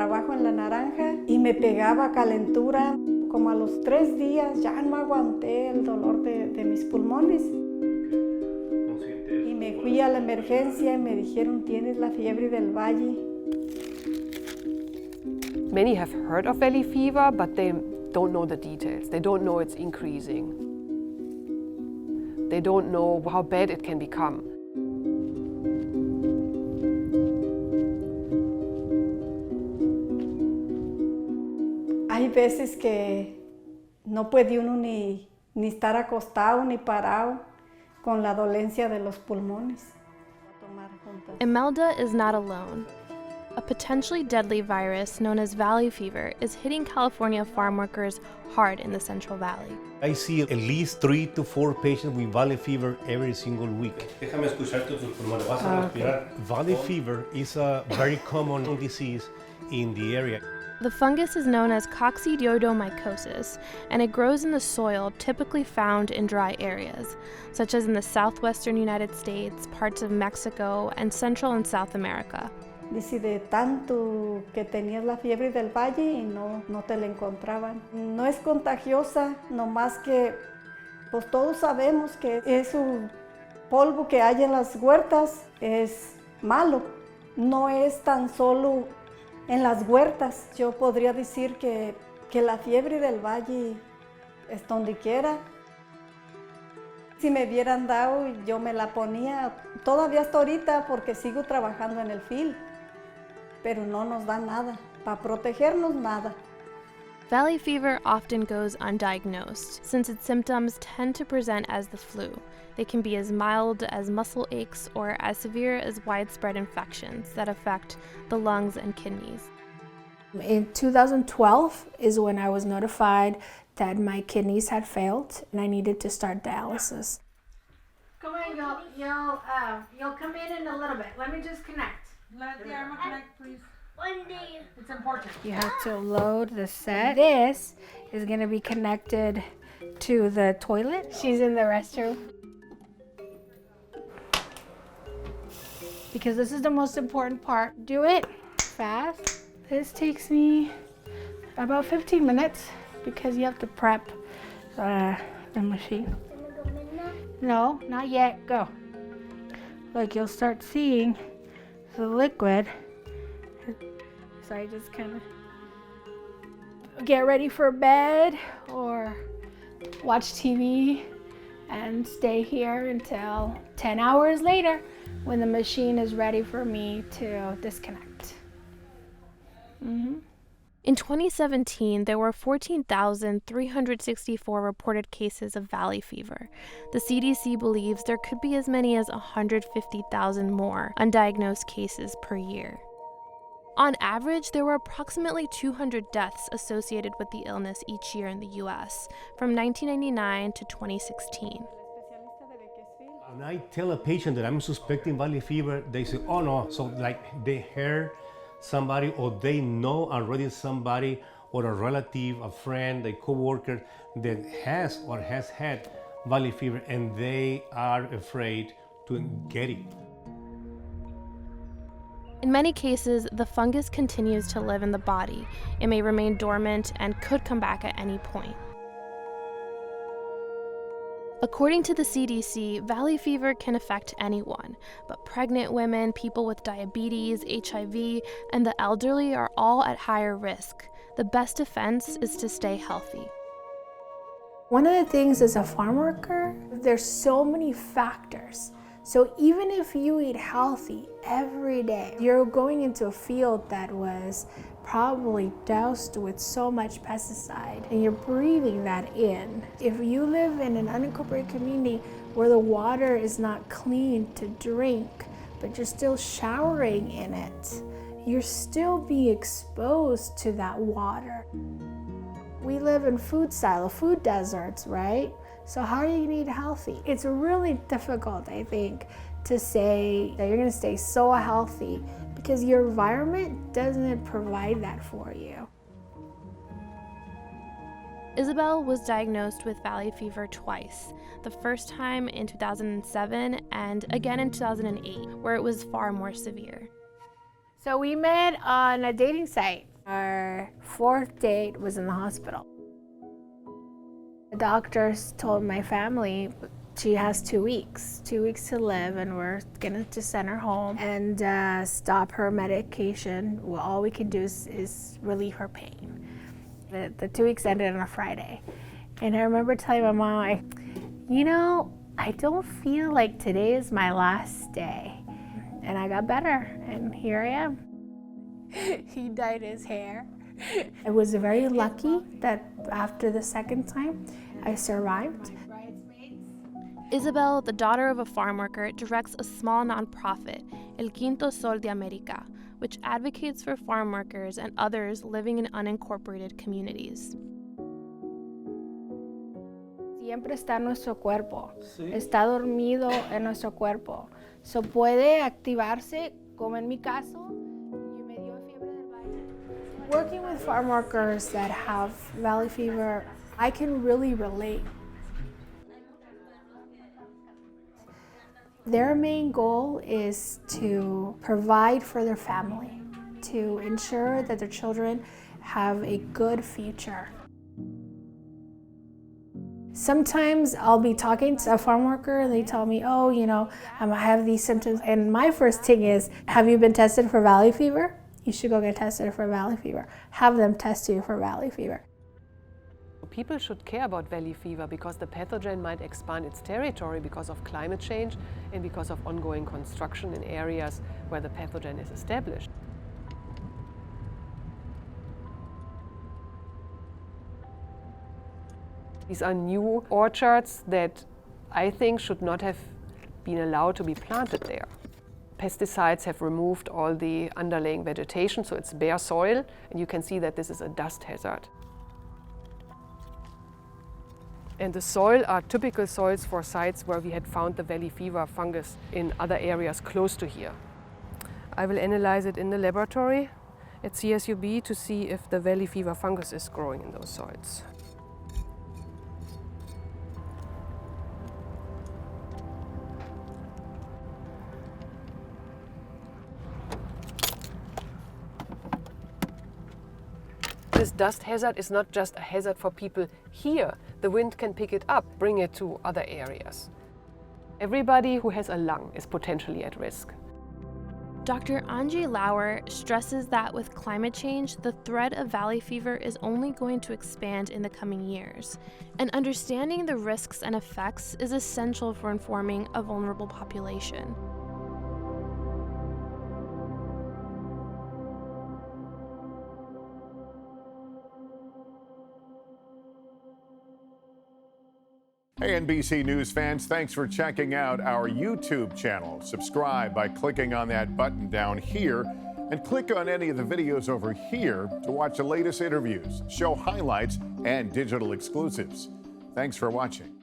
trabajo en la naranja y me pegaba calentura. Como a los 3 días ya no aguanté el dolor de mis pulmones. Y me fui a la emergencia y me dijeron, tienes la fiebre del valle. Many have heard of valley fever, but they don't know the details. They don't know it's increasing. They don't know how bad it can become. Hay veces que no puede uno ni estar acostado ni parado con la dolencia de los pulmones. Imelda is not alone. A potentially deadly virus known as valley fever is hitting California farm workers hard in the Central Valley. I see at least 3 to 4 patients with valley fever every single week. Valley fever is a very common disease in the area. The fungus is known as coccidioidomycosis, and it grows in the soil typically found in dry areas, such as in the southwestern United States, parts of Mexico, and Central and South America. Dice de tanto que tenías la fiebre del valle y no te la encontraban. No es contagiosa, nomás que pues todos sabemos que es un polvo que hay en las huertas, es malo. No es tan solo en las huertas. Yo podría decir que la fiebre del valle es donde quiera. Si me hubieran dado, yo me la ponía todavía hasta ahorita porque sigo trabajando en el field. Pero no nos da nada, para protegernos nada. Valley fever often goes undiagnosed, since its symptoms tend to present as the flu. They can be as mild as muscle aches or as severe as widespread infections that affect the lungs and kidneys. In 2012 is when I was notified that my kidneys had failed and I needed to start dialysis. Come on, you'll come in a little bit. Let me just connect. Let the armor connect, please. It's important. You have to load the set. This is going to be connected to the toilet. She's in the restroom. Because this is the most important part. Do it fast. This takes me about 15 minutes because you have to prep the machine. No, not yet. Go. Like you'll start seeing the liquid. So I just kind of get ready for bed or watch TV and stay here until 10 hours later when the machine is ready for me to disconnect. In 2017, there were 14,364 reported cases of valley fever. The CDC believes there could be as many as 150,000 more undiagnosed cases per year. On average, there were approximately 200 deaths associated with the illness each year in the U.S., from 1999 to 2016. When I tell a patient that I'm suspecting valley fever, they say, oh no, so like they heard somebody or they know already somebody or a relative, a friend, a co-worker that has or has had valley fever and they are afraid to get it. In many cases, the fungus continues to live in the body. It may remain dormant and could come back at any point. According to the CDC, valley fever can affect anyone, but pregnant women, people with diabetes, HIV, and the elderly are all at higher risk. The best defense is to stay healthy. One of the things as a farm worker, there's so many factors. So even if you eat healthy every day, you're going into a field that was probably doused with so much pesticide and you're breathing that in. If you live in an unincorporated community where the water is not clean to drink, but you're still showering in it, you're still being exposed to that water. We live in food deserts, right? So how are you gonna eat healthy? It's really difficult, I think, to say that you're gonna stay so healthy because your environment doesn't provide that for you. Isabel was diagnosed with valley fever twice, the first time in 2007 and again in 2008, where it was far more severe. So we met on a dating site. Our 4th date was in the hospital. The doctors told my family she has 2 weeks to live, and we're gonna just send her home and stop her medication. Well, all we can do is relieve her pain. The 2 weeks ended on a Friday. And I remember telling my mom, I don't feel like today is my last day. And I got better, and here I am. He dyed his hair. I was very lucky that after the 2nd time, I survived. Isabel, the daughter of a farm worker, directs a small nonprofit, El Quinto Sol de América, which advocates for farm workers and others living in unincorporated communities. Siempre está en nuestro cuerpo, está dormido en nuestro cuerpo. So puede activarse, como en mi caso, y me dio fiebre del valle. Working with farm workers that have valley fever, I can really relate. Their main goal is to provide for their family, to ensure that their children have a good future. Sometimes I'll be talking to a farm worker and they tell me, I have these symptoms. And my first thing is, have you been tested for valley fever? You should go get tested for valley fever. Have them test you for valley fever. People should care about valley fever because the pathogen might expand its territory because of climate change and because of ongoing construction in areas where the pathogen is established. These are new orchards that I think should not have been allowed to be planted there. Pesticides have removed all the underlying vegetation, so it's bare soil, and you can see that this is a dust hazard. And the soil are typical soils for sites where we had found the valley fever fungus in other areas close to here. I will analyze it in the laboratory at CSUB to see if the valley fever fungus is growing in those soils. This dust hazard is not just a hazard for people here. The wind can pick it up, bring it to other areas. Everybody who has a lung is potentially at risk. Dr. Angie Lauer stresses that with climate change, the threat of valley fever is only going to expand in the coming years, and understanding the risks and effects is essential for informing a vulnerable population. Hey, NBC News fans, thanks for checking out our YouTube channel. Subscribe by clicking on that button down here and click on any of the videos over here to watch the latest interviews, show highlights, and digital exclusives. Thanks for watching.